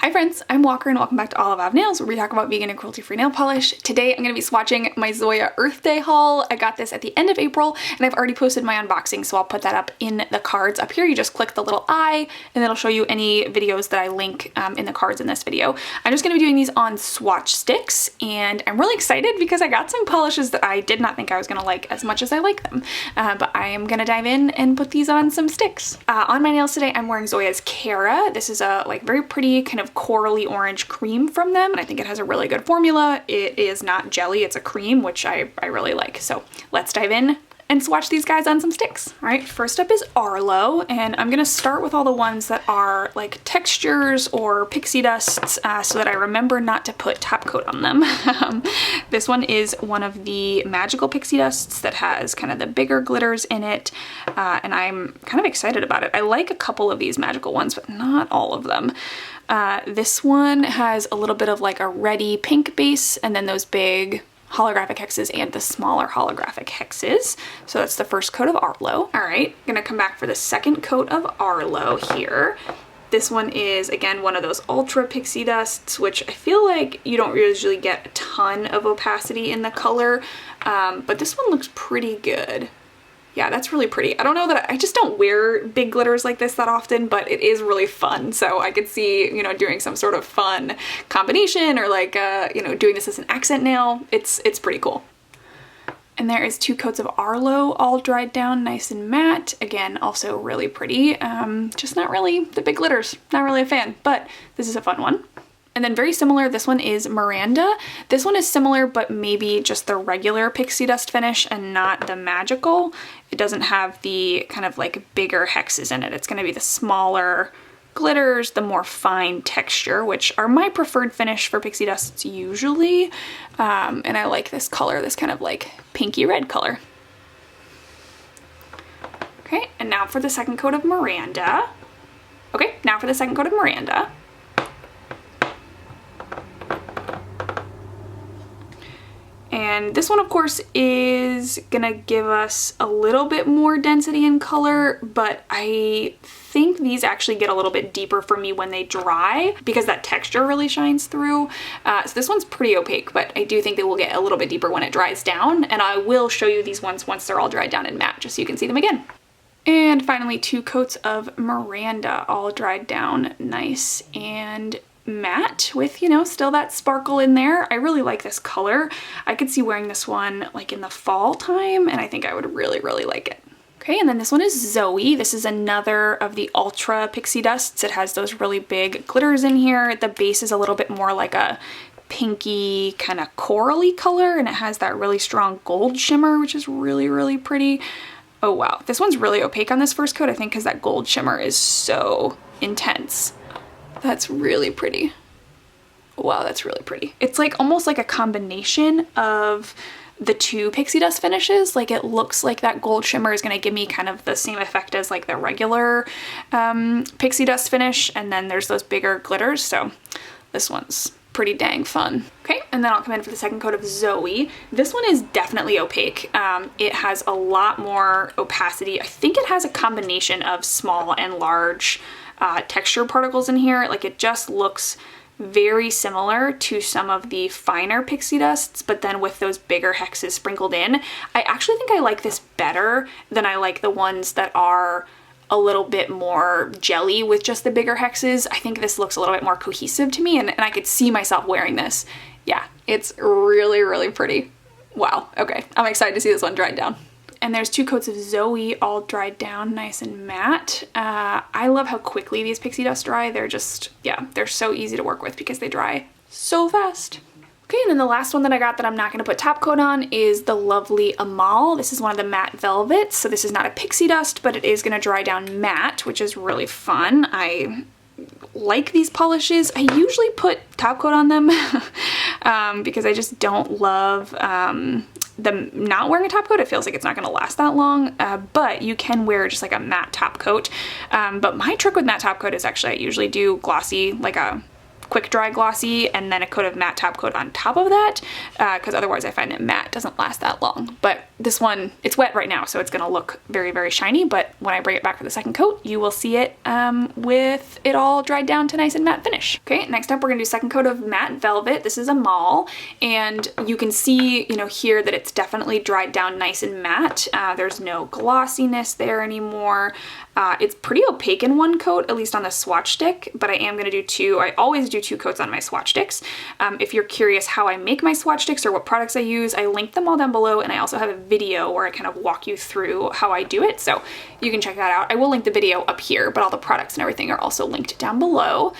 Hi friends, I'm Walker and welcome back to All Of Nails, where we talk about vegan and cruelty-free nail polish. Today I'm going to be swatching my Zoya Earth Day haul. I got this at the end of April and I've already posted my unboxing, so I'll put that up in the cards. Up here you just click the little eye and it'll show you any videos that I link in the cards in this video. I'm just going to be doing these on Swatch Sticks and I'm really excited because I got some polishes that I did not think I was going to like as much as I like them. But I am going to dive in and put these on some sticks. On my nails today I'm wearing Zoya's Kara. This is a very pretty kind of corally orange cream from them, and I think it has a really good formula. It is not jelly, it's a cream, which I really like. So let's dive in and swatch these guys on some sticks. All right, first up is Arlo, and I'm gonna start with all the ones that are like textures or pixie dusts so that I remember not to put top coat on them. This one is one of the magical pixie dusts that has kind of the bigger glitters in it, and I'm kind of excited about it. I like a couple of these magical ones, but not all of them. This one has a little bit of like a reddy pink base and then those big holographic hexes and the smaller holographic hexes. So that's the first coat of Arlo. All right, gonna come back for the second coat of Arlo here. This one is, again, one of those ultra pixie dusts, which I feel like you don't usually get a ton of opacity in the color, but this one looks pretty good. Yeah, that's really pretty. I don't know that I just don't wear big glitters like this that often, but it is really fun. So I could see, you know, doing some sort of fun combination or like, you know, doing this as an accent nail. It's pretty cool. And there is two coats of Arlo all dried down nice and matte. Again, also really pretty. Just not really the big glitters. Not really a fan, but this is a fun one. And then very similar, this one is Miranda. This one is similar, but maybe just the regular pixie dust finish and not the magical. It doesn't have the kind of like bigger hexes in it. It's gonna be the smaller glitters, the more fine texture, which are my preferred finish for pixie dusts usually. And I like this color, this kind of like pinky red color. Okay, and now for the second coat of Miranda. Okay, now for the second coat of Miranda. And this one, of course, is gonna give us a little bit more density in color, but I think these actually get a little bit deeper for me when they dry because that texture really shines through. So this one's pretty opaque, but I do think they will get a little bit deeper when it dries down, and I will show you these ones once they're all dried down and matte, just so you can see them again. And finally, two coats of Miranda, all dried down nice and matte with, you know, still that sparkle in there. I really like this color. I could see wearing this one like in the fall time, and I think I would really like it. Okay, and then this one is Zooey. This is another of the ultra pixie dusts. It has those really big glitters in here. The base is a little bit more like a pinky kind of corally color, and it has that really strong gold shimmer, which is really pretty. Oh wow, this one's really opaque on this first coat, I think, because that gold shimmer is so intense. That's really pretty. Wow, that's really pretty. It's like almost like a combination of the two pixie dust finishes. Like it looks like that gold shimmer is gonna give me kind of the same effect as like the regular pixie dust finish, and then there's those bigger glitters, so this one's pretty dang fun. Okay, and then I'll come in for the second coat of Zooey. This one is definitely opaque. It has a lot more opacity. I think it has a combination of small and large texture particles in here. Like it just looks very similar to some of the finer pixie dusts, but then with those bigger hexes sprinkled in. I actually think I like this better than I like the ones that are a little bit more jelly with just the bigger hexes. I think this looks a little bit more cohesive to me, and I could see myself wearing this. Yeah, it's really pretty. Wow, okay, I'm excited to see this one dried down. And there's two coats of Zooey all dried down nice and matte. I love how quickly these pixie dusts dry. They're just, yeah, they're so easy to work with because they dry so fast. Okay, and then the last one that I got that I'm not gonna put top coat on is the lovely Amal. This is one of the matte velvets. So this is not a pixie dust, but it is gonna dry down matte, which is really fun. I like these polishes. I usually put top coat on them because I just don't love them not wearing a top coat. It feels like it's not going to last that long, but you can wear just like a matte top coat. But my trick with matte top coat is actually I usually do glossy, like a quick dry glossy and then a coat of matte top coat on top of that, because otherwise I find that matte doesn't last that long. But this one, it's wet right now, so it's gonna look very, very shiny, but when I bring it back for the second coat, you will see it with it all dried down to nice and matte finish. Okay, next up we're gonna do second coat of matte velvet. This is Amal, and you can see, you know, here that it's definitely dried down nice and matte. There's no glossiness there anymore. It's pretty opaque in one coat, at least on the swatch stick, but I am going to do two. I always do two coats on my swatch sticks. If you're curious how I make my swatch sticks or what products I use, I link them all down below, and I also have a video where I kind of walk you through how I do it, so you can check that out. I will link the video up here, but all the products and everything are also linked down below.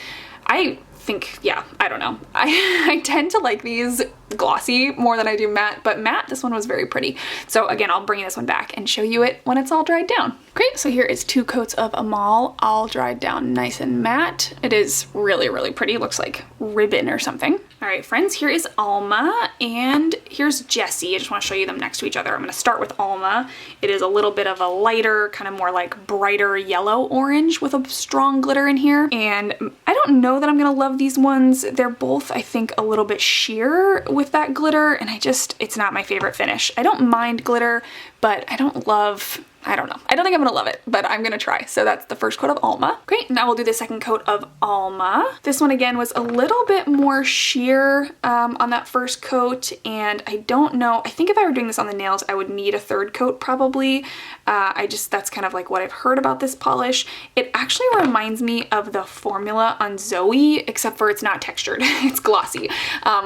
I think, yeah, I don't know. I tend to like these glossy more than I do matte, but matte, this one was very pretty. So again, I'll bring this one back and show you it when it's all dried down. Great, so here is two coats of Amal, all dried down nice and matte. It is really, really pretty. It looks like ribbon or something. All right, friends, here is Alma, and here's Jesy. I just want to show you them next to each other. I'm going to start with Alma. It is a little bit of a lighter, kind of more like brighter yellow orange with a strong glitter in here. And I don't know that I'm going to love these ones. They're both, I think, a little bit sheer with that glitter, and it's not my favorite finish. I don't mind glitter, but I don't love, I don't know. I don't think I'm gonna love it, but I'm gonna try. So that's the first coat of Alma. Great, now we'll do the second coat of Alma. This one again was a little bit more sheer on that first coat, and I don't know, I think if I were doing this on the nails, I would need a third coat probably. That's kind of like what I've heard about this polish. It actually reminds me of the formula on Zooey, except for it's not textured, it's glossy,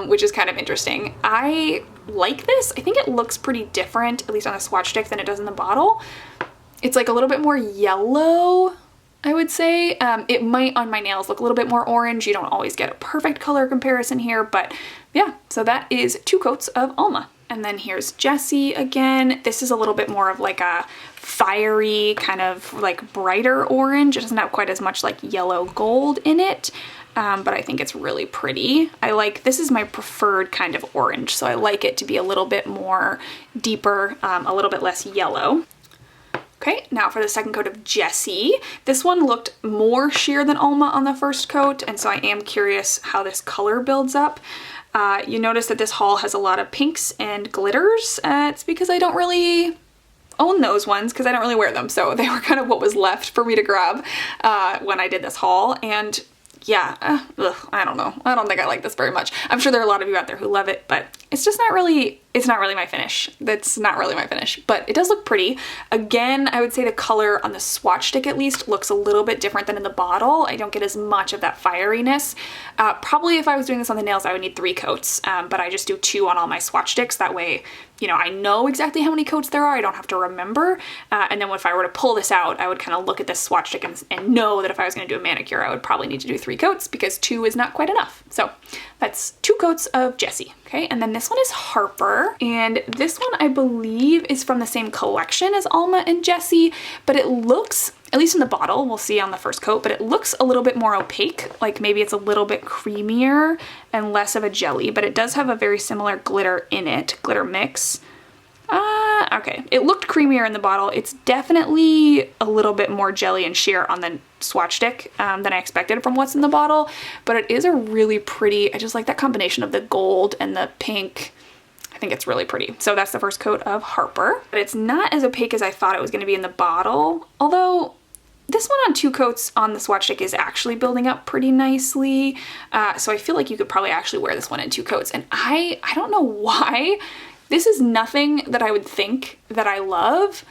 which is kind of interesting. I like this. I think it looks pretty different, at least on the swatch stick, than it does in the bottle. It's like a little bit more yellow, I would say. It might on my nails look a little bit more orange. You don't always get a perfect color comparison here, but yeah, so that is two coats of Alma. And then here's Jesy again. This is a little bit more of like a fiery, kind of like brighter orange. It doesn't have quite as much like yellow gold in it. But I think it's really pretty. This is my preferred kind of orange, so I like it to be a little bit more deeper, a little bit less yellow. Okay, now for the second coat of Jesy. This one looked more sheer than Alma on the first coat, and so I am curious how this color builds up. You notice that this haul has a lot of pinks and glitters. It's because I don't really own those ones because I don't really wear them, so they were kind of what was left for me to grab when I did this haul. And yeah, I don't know. I don't think I like this very much. I'm sure there are a lot of you out there who love it, but it's just not really my finish. That's not really my finish, but it does look pretty. Again, I would say the color on the swatch stick at least looks a little bit different than in the bottle. I don't get as much of that fieriness. Probably if I was doing this on the nails, I would need 3 coats, but I just do 2 on all my swatch sticks. That way, you know, I know exactly how many coats there are. I don't have to remember. And then if I were to pull this out, I would kind of look at this swatch stick and know that if I was going to do a manicure, I would probably need to do 3 coats because 2 is not quite enough. So that's 2 coats of Jesy. Okay, and then this one is Harper, and this one I believe is from the same collection as Alma and Jesy, but it looks, at least in the bottle, we'll see on the first coat, but it looks a little bit more opaque, like maybe it's a little bit creamier and less of a jelly, but it does have a very similar glitter in it, glitter mix. Okay, it looked creamier in the bottle. It's definitely a little bit more jelly and sheer on the swatch stick than I expected from what's in the bottle, but it is a really pretty, I just like that combination of the gold and the pink. I think it's really pretty. So that's the first coat of Harper, but it's not as opaque as I thought it was going to be in the bottle, although this one on 2 coats on the swatch stick is actually building up pretty nicely. So I feel like you could probably actually wear this one in 2 coats, and I don't know why. This is nothing that I would think that I love,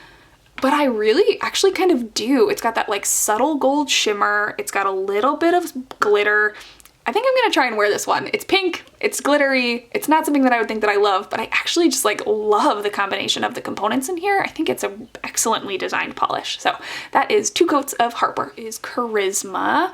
but I really actually kind of do. It's got that like subtle gold shimmer. It's got a little bit of glitter. I think I'm gonna try and wear this one. It's pink, it's glittery. It's not something that I would think that I love, but I actually just like love the combination of the components in here. I think it's an excellently designed polish. So that is 2 coats of Harper. Is Charisma.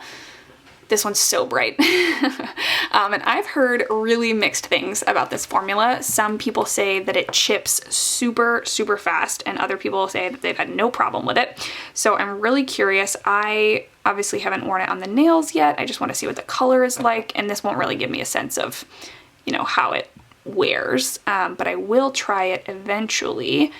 This one's so bright. And I've heard really mixed things about this formula. Some people say that it chips super, super fast, and other people say that they've had no problem with it. So I'm really curious. I obviously haven't worn it on the nails yet. I just want to see what the color is like, and this won't really give me a sense of, you know, how it wears. But I will try it eventually.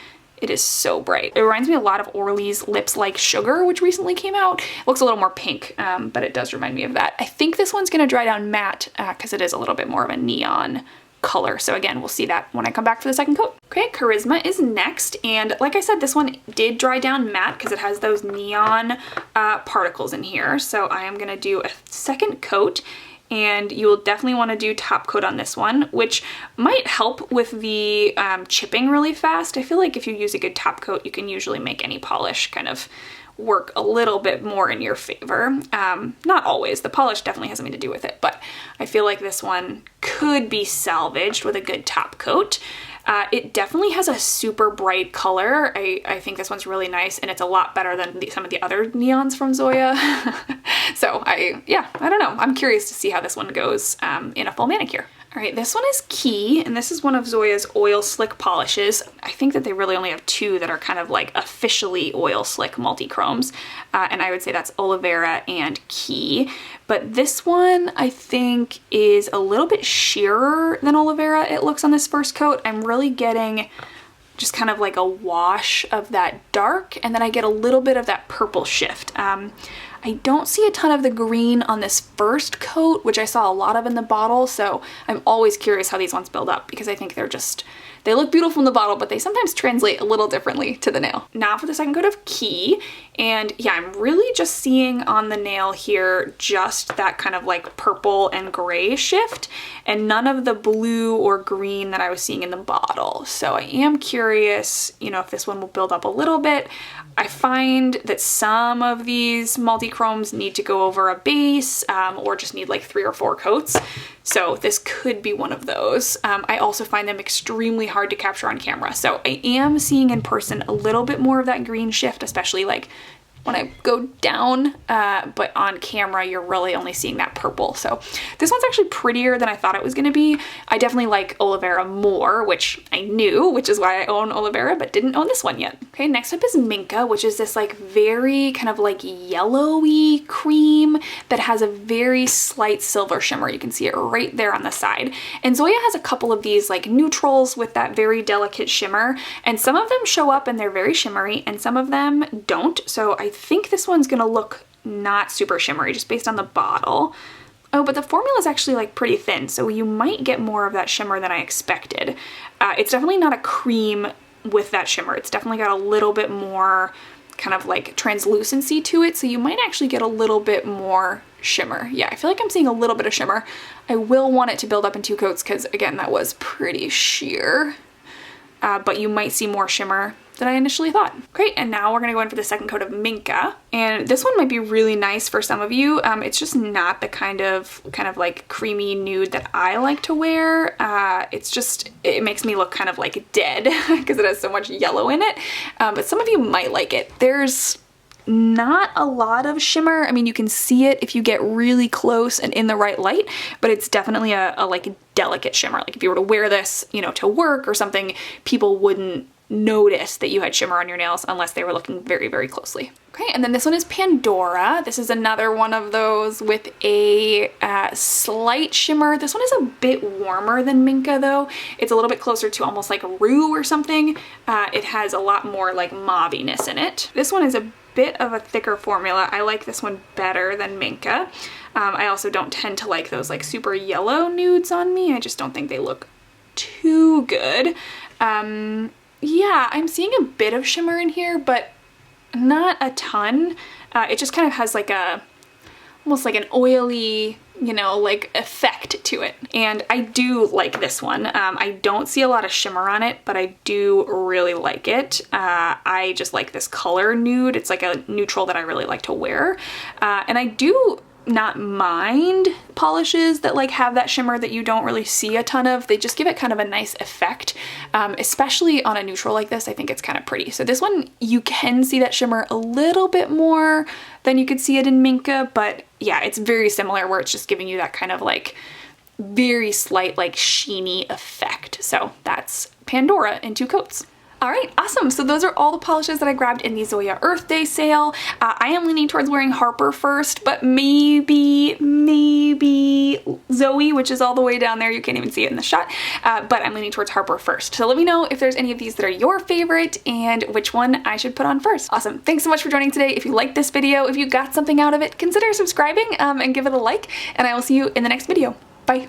It is so bright. It reminds me a lot of Orly's Lips Like Sugar, which recently came out. It looks a little more pink, but it does remind me of that. I think this one's gonna dry down matte because it is a little bit more of a neon color. So again, we'll see that when I come back for the second coat. Okay, Charisma is next. And like I said, this one did dry down matte because it has those neon particles in here. So I am gonna do a second coat. And you will definitely want to do top coat on this one, which might help with the chipping really fast. I feel like if you use a good top coat, you can usually make any polish kind of work a little bit more in your favor. Not always. The polish definitely has something to do with it, but I feel like this one could be salvaged with a good top coat. It definitely has a super bright color. I think this one's really nice, and it's a lot better than some of the other neons from Zoya. So I don't know. I'm curious to see how this one goes in a full manicure. All right, this one is Key, and this is one of Zoya's oil slick polishes. I think that they really only have two that are kind of like officially oil slick multi-chromes, and I would say that's Olivera and Key. But this one I think is a little bit sheerer than Olivera. It looks on this first coat. I'm really getting just kind of like a wash of that dark, and then I get a little bit of that purple shift. I don't see a ton of the green on this first coat, which I saw a lot of in the bottle, so I'm always curious how these ones build up because I think they look beautiful in the bottle, but they sometimes translate a little differently to the nail. Now for the second coat of Key, and yeah, I'm really just seeing on the nail here just that kind of like purple and gray shift, and none of the blue or green that I was seeing in the bottle. So I am curious, you know, if this one will build up a little bit. I find that some of these multi-chromes need to go over a base or just need like 3 or 4 coats. So this could be one of those. I also find them extremely hard to capture on camera. So I am seeing in person a little bit more of that green shift, especially like when I go down, but on camera you're really only seeing that purple. So this one's actually prettier than I thought it was gonna be. I definitely like Olivera more, which I knew, which is why I own Olivera, but didn't own this one yet. Okay, next up is Minka, which is this like very kind of like yellowy cream that has a very slight silver shimmer. You can see it right there on the side. And Zoya has a couple of these like neutrals with that very delicate shimmer, and some of them show up and they're very shimmery and some of them don't. So I think this one's gonna look not super shimmery just based on the bottle. Oh, but the formula is actually like pretty thin, so you might get more of that shimmer than I expected. It's definitely not a cream with that shimmer. It's definitely got a little bit more kind of like translucency to it, so you might actually get a little bit more shimmer. Yeah, I feel like I'm seeing a little bit of shimmer. I will want it to build up in 2 coats because again, that was pretty sheer. But you might see more shimmer than I initially thought. Great, and now we're gonna go in for the second coat of Minka. And this one might be really nice for some of you. It's just not the kind of like creamy nude that I like to wear. It makes me look kind of like dead because it has so much yellow in it. But some of you might like it. There's not a lot of shimmer. I mean, you can see it if you get really close and in the right light, but it's definitely a like delicate shimmer. Like if you were to wear this, you know, to work or something, people wouldn't notice that you had shimmer on your nails unless they were looking very, very closely. Okay, and then this one is Pandora. This is another one of those with a slight shimmer. This one is a bit warmer than Minka though. It's a little bit closer to almost like a roux or something. It has a lot more like mauviness in it. This one is a bit of a thicker formula. I like this one better than Minka. I also don't tend to like those like super yellow nudes on me. I just don't think they look too good. Yeah, I'm seeing a bit of shimmer in here, but not a ton. It just kind of has like almost like an oily, you know, like effect to it. And I do like this one. I don't see a lot of shimmer on it, but I do really like it. I just like this color nude. It's like a neutral that I really like to wear. And I do not mind polishes that like have that shimmer that you don't really see a ton of. They just give it kind of a nice effect, especially on a neutral like this. I think it's kind of pretty. So this one, you can see that shimmer a little bit more than you could see it in Minka, but yeah, it's very similar where it's just giving you that kind of like very slight like sheeny effect. So that's Pandora in 2 coats. Alright, awesome. So those are all the polishes that I grabbed in the Zoya Earth Day sale. I am leaning towards wearing Harper first, but maybe Zooey, which is all the way down there. You can't even see it in the shot, but I'm leaning towards Harper first. So let me know if there's any of these that are your favorite and which one I should put on first. Awesome. Thanks so much for joining today. If you liked this video, if you got something out of it, consider subscribing and give it a like, and I will see you in the next video. Bye.